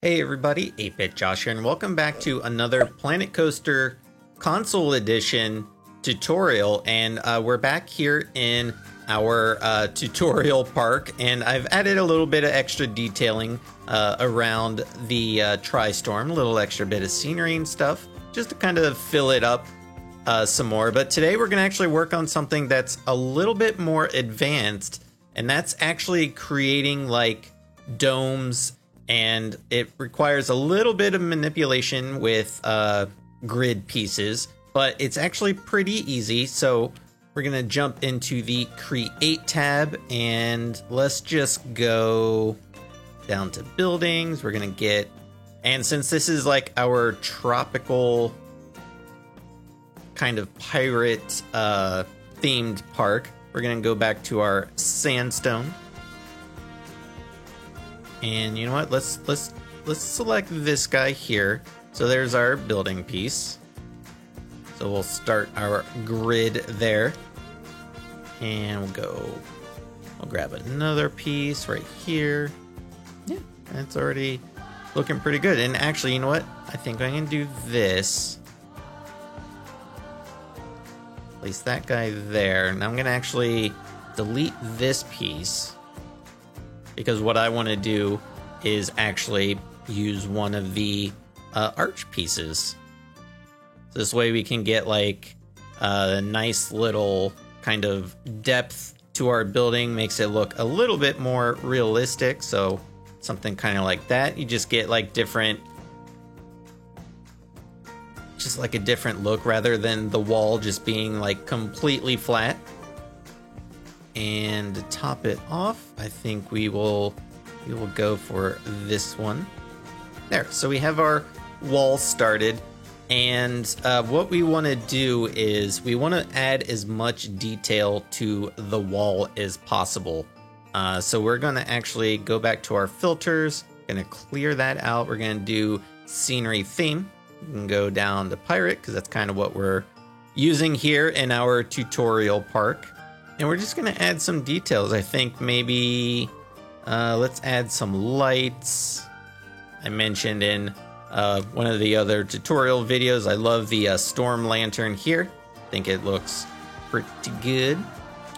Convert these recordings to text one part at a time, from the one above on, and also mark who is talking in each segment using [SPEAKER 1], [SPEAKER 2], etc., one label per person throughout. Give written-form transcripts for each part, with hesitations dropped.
[SPEAKER 1] Hey everybody, 8-Bit Josh here, and welcome back to another Planet Coaster Console Edition tutorial. And we're back here in our tutorial park, and I've added a little bit of extra detailing around the Tri-Storm, a little extra bit of scenery and stuff, just to kind of fill it up some more. But today we're going to actually work on something that's a little bit more advanced, and that's actually creating like domes. And it requires a little bit of manipulation with grid pieces, but it's actually pretty easy. So we're going to jump into the Create tab, and let's just go down to Buildings. We're going to get, and since this is like our tropical kind of pirate themed park, we're going to go back to our sandstone. And you know what? Let's select this guy here. So there's our building piece. So we'll start our grid there. And we'll grab another piece right here. Yeah, that's already looking pretty good. And actually, you know what? I think I'm gonna do this. Place that guy there. And I'm gonna actually delete this piece, because what I want to do is actually use one of the arch pieces. So this way we can get like a nice little kind of depth to our building, makes it look a little bit more realistic. So something kind of like that. You just get like different, just like a different look rather than the wall just being like completely flat. And to top it off, I think we will go for this one. There, so we have our wall started, and what we want to do is we want to add as much detail to the wall as possible. So we're going to actually go back to our filters, going to clear that out. We're going to do scenery theme. We can go down to pirate, because that's kind of what we're using here in our tutorial park. And we're just going to add some details. I think maybe let's add some lights. I mentioned in one of the other tutorial videos, I love the storm lantern here. I think it looks pretty good.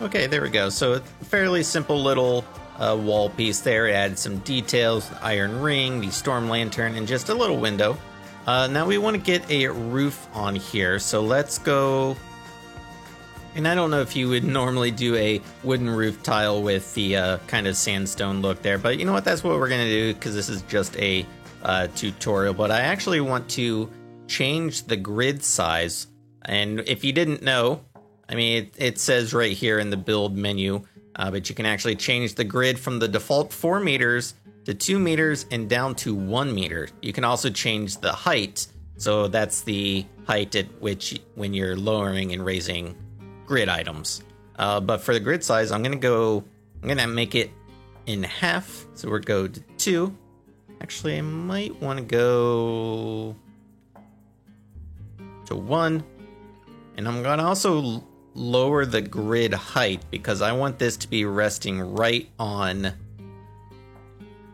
[SPEAKER 1] Okay, there we go. So it's a fairly simple little wall piece there. Add some details, the iron ring, the storm lantern, and just a little window. Now we want to get a roof on here. So let's go. And I don't know if you would normally do a wooden roof tile with the kind of sandstone look there, but you know what? That's what we're going to do, because this is just a tutorial. But I actually want to change the grid size. And if you didn't know, I mean, it says right here in the build menu, but you can actually change the grid from the default 4 meters to 2 meters and down to 1 meter. You can also change the height. So that's the height at which when you're lowering and raising grid items. But for the grid size, I'm gonna make it in half. So we're go to 2. Actually, I might want to go to 1. And I'm gonna also lower the grid height, because I want this to be resting right on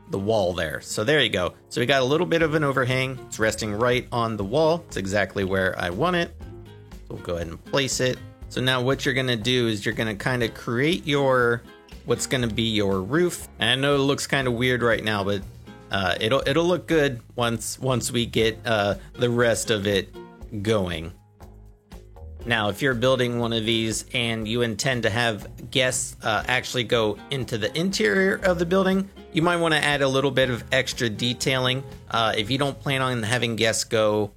[SPEAKER 1] the wall there. So there you go. So we got a little bit of an overhang. It's resting right on the wall. It's exactly where I want it. So we'll go ahead and place it. So now what you're going to do is you're going to kind of create what's going to be your roof. And I know it looks kind of weird right now, but it'll look good once we get the rest of it going. Now, if you're building one of these and you intend to have guests actually go into the interior of the building, you might want to add a little bit of extra detailing. If you don't plan on having guests go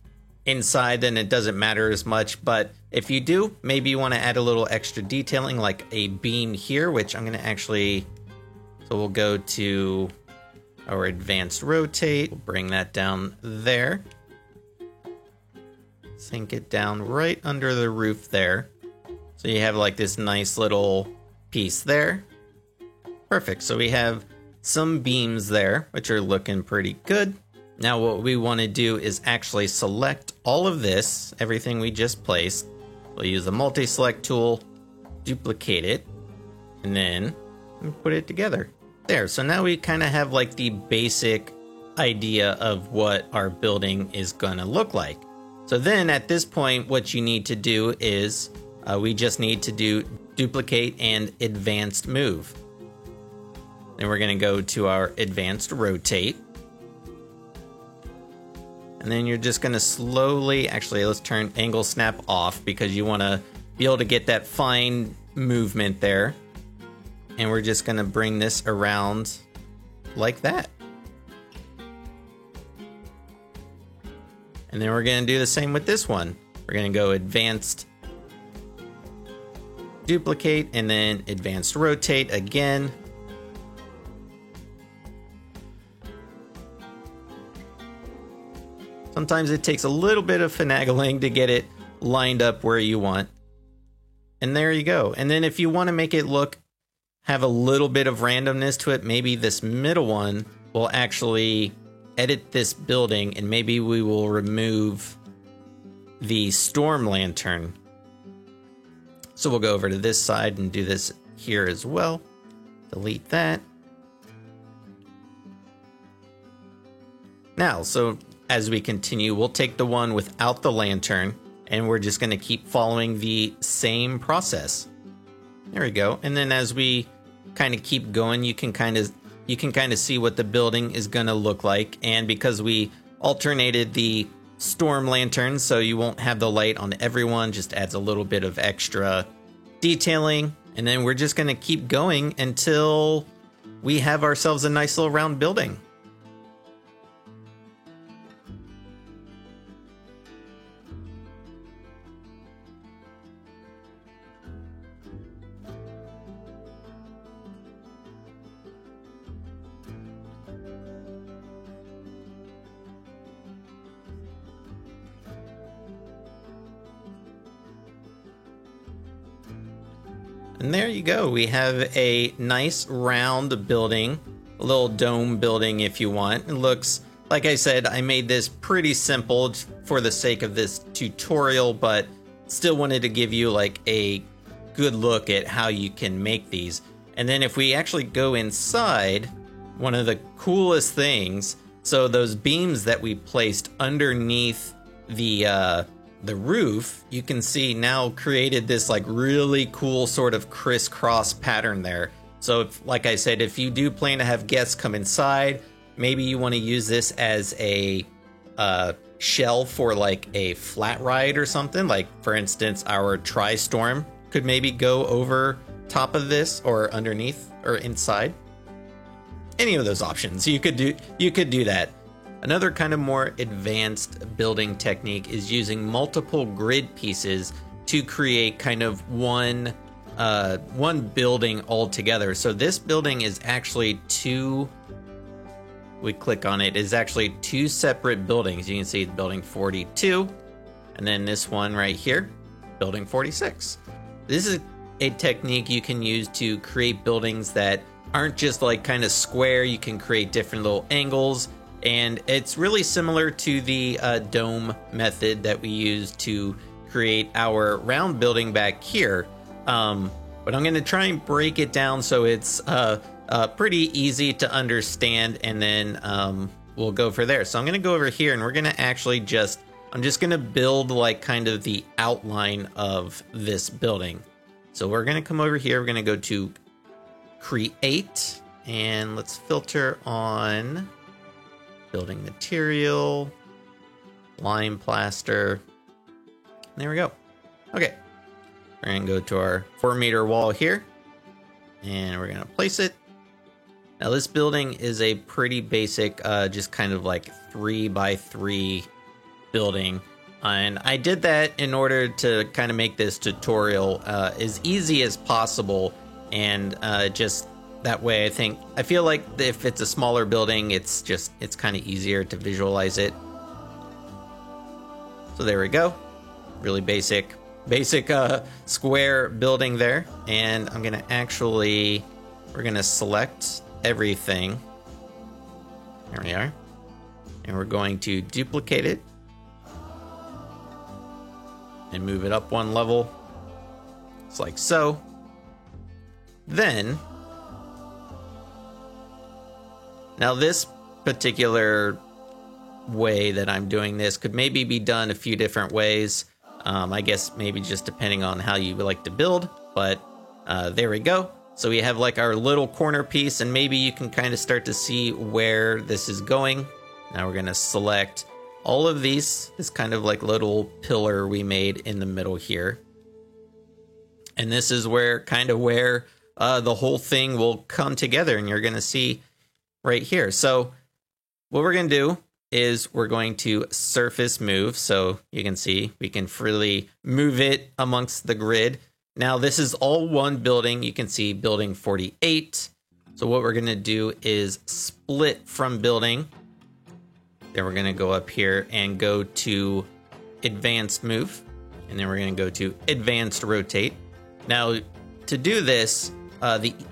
[SPEAKER 1] inside, then it doesn't matter as much. But if you do, maybe you want to add a little extra detailing, like a beam here, which I'm going to actually, so we'll go to our advanced rotate. We'll bring that down there. Sink it down right under the roof there. So you have like this nice little piece there. Perfect. So we have some beams there, which are looking pretty good. Now what we want to do is actually select all of this, everything we just placed. We'll use the multi-select tool, duplicate it, and then put it together. There, so now we kind of have like the basic idea of what our building is gonna look like. So then at this point, what you need to do is we just need to do duplicate and advanced move. Then we're gonna go to our advanced rotate. And then you're just gonna slowly, actually let's turn angle snap off because you wanna be able to get that fine movement there. And we're just gonna bring this around like that. And then we're gonna do the same with this one. We're gonna go advanced duplicate and then advanced rotate again. Sometimes it takes a little bit of finagling to get it lined up where you want. And there you go. And then if you want to make it have a little bit of randomness to it, maybe this middle one will actually edit this building and maybe we will remove the storm lantern. So we'll go over to this side and do this here as well. Delete that. Now, so as we continue, we'll take the one without the lantern and we're just going to keep following the same process. There we go. And then as we kind of keep going, you can kind of see what the building is going to look like. And because we alternated the storm lantern, so you won't have the light on everyone, just adds a little bit of extra detailing. And then we're just going to keep going until we have ourselves a nice little round building. And there you go. We have a nice round building, a little dome building if you want. It looks, like I said, I made this pretty simple for the sake of this tutorial, but still wanted to give you like a good look at how you can make these. And then if we actually go inside, one of the coolest things, so those beams that we placed underneath the roof, you can see now created this like really cool sort of crisscross pattern there. So if, like I said, if you do plan to have guests come inside, maybe you want to use this as a shell for like a flat ride or something. Like for instance, our Tri-Storm could maybe go over top of this or underneath or inside. Any of those options, you could do that. Another kind of more advanced building technique is using multiple grid pieces to create kind of one building altogether. So this building is actually we click on it, is actually two separate buildings. You can see building 42 and then this one right here, building 46. This is a technique you can use to create buildings that aren't just like kind of square. You can create different little angles. And it's really similar to the dome method that we use to create our round building back here. But I'm going to try and break it down so it's pretty easy to understand, and then we'll go for there. So I'm going to go over here and we're going to actually I'm just going to build like kind of the outline of this building. So we're going to come over here. We're going to go to create and let's filter on building material, lime plaster. There we go. Okay. We're going to go to our 4-meter wall here and we're going to place it. Now this building is a pretty basic, just kind of like 3x3 building. And I did that in order to kind of make this tutorial as easy as possible. And just that way, I feel like if it's a smaller building, it's kind of easier to visualize it. So there we go. Really basic square building there. And I'm going to we're going to select everything. There we are. And we're going to duplicate it and move it up one level. It's like so. Then, now this particular way that I'm doing this could maybe be done a few different ways. I guess maybe just depending on how you like to build, but there we go. So we have like our little corner piece, and maybe you can kind of start to see where this is going. Now we're gonna select all of these, this kind of like little pillar we made in the middle here. And this is where the whole thing will come together, and you're gonna see right here. So what we're gonna do is we're going to surface move, so you can see we can freely move it amongst the grid. Now this is all one building. You can see building 48. So what we're gonna do is split from building. Then we're gonna go up here and go to advanced move, and then we're gonna go to advanced rotate. Now to do this,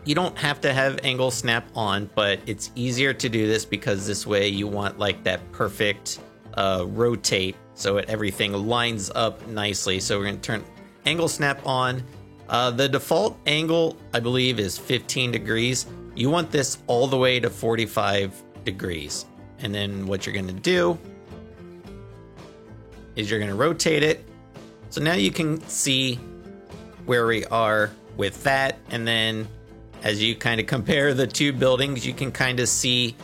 [SPEAKER 1] you don't have to have angle snap on, but it's easier to do this because this way you want like that perfect rotate, so everything lines up nicely. So we're going to turn angle snap on. The default angle, I believe, is 15 degrees. You want this all the way to 45 degrees. And then what you're going to do is you're going to rotate it. So now you can see where we are with that, and then as you kind of compare the two buildings, you can kind of see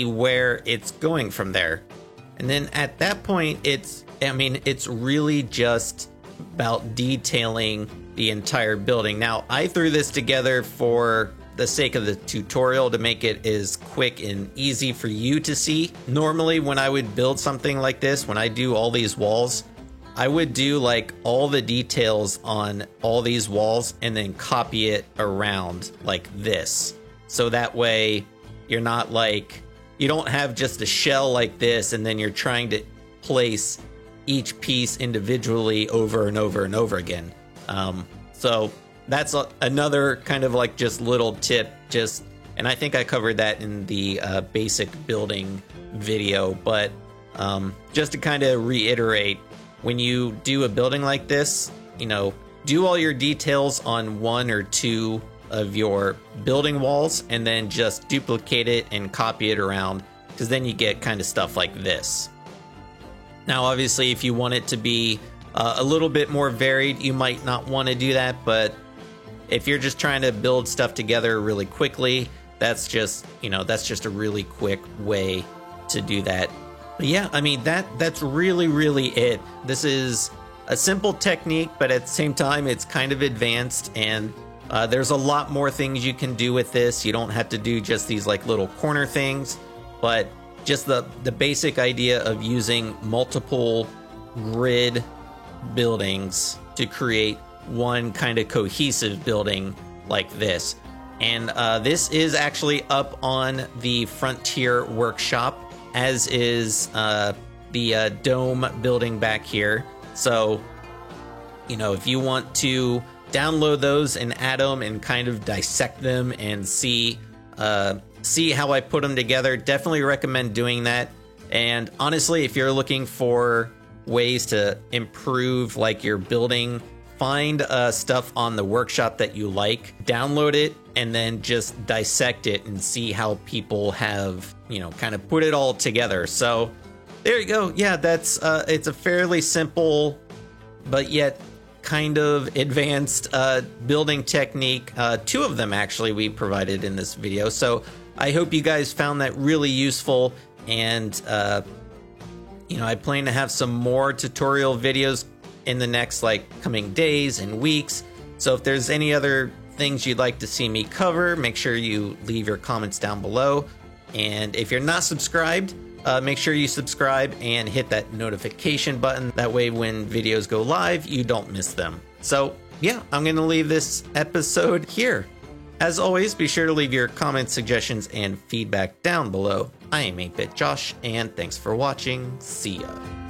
[SPEAKER 1] where it's going from there. And then at that point, it's really just about detailing the entire building. Now, I threw this together for the sake of the tutorial to make it as quick and easy for you to see. Normally, when I would build something like this, when I do all these walls, I would do like all the details on all these walls and then copy it around like this. So that way you're not like, you don't have just a shell like this and then you're trying to place each piece individually over and over and over again. So that's another kind of like just little tip, and I think I covered that in the basic building video, but just to kind of reiterate, when you do a building like this, do all your details on one or two of your building walls and then just duplicate it and copy it around, because then you get kind of stuff like this. Now, obviously, if you want it to be a little bit more varied, you might not want to do that, but if you're just trying to build stuff together really quickly, that's just a really quick way to do that. But yeah, I mean, that's really it. This is a simple technique, but at the same time, it's kind of advanced, and there's a lot more things you can do with this. You don't have to do just these like little corner things, but just the basic idea of using multiple grid buildings to create one kind of cohesive building like this. And this is actually up on the Frontier Workshop, as is the dome building back here. So, if you want to download those and add them and kind of dissect them and see how I put them together, definitely recommend doing that. And honestly, if you're looking for ways to improve like your building, find stuff on the workshop that you like, download it, and then just dissect it and see how people have, kind of put it all together. So there you go. Yeah, that's it's a fairly simple, but yet kind of advanced building technique. Two of them actually we provided in this video. So I hope you guys found that really useful. And, I plan to have some more tutorial videos in the next coming days and weeks. So if there's any other things you'd like to see me cover, make sure you leave your comments down below. And if you're not subscribed, make sure you subscribe and hit that notification button. That way when videos go live, you don't miss them. So yeah, I'm going to leave this episode here. As always, be sure to leave your comments, suggestions, and feedback down below. I am 8-Bit Josh, and thanks for watching. See ya.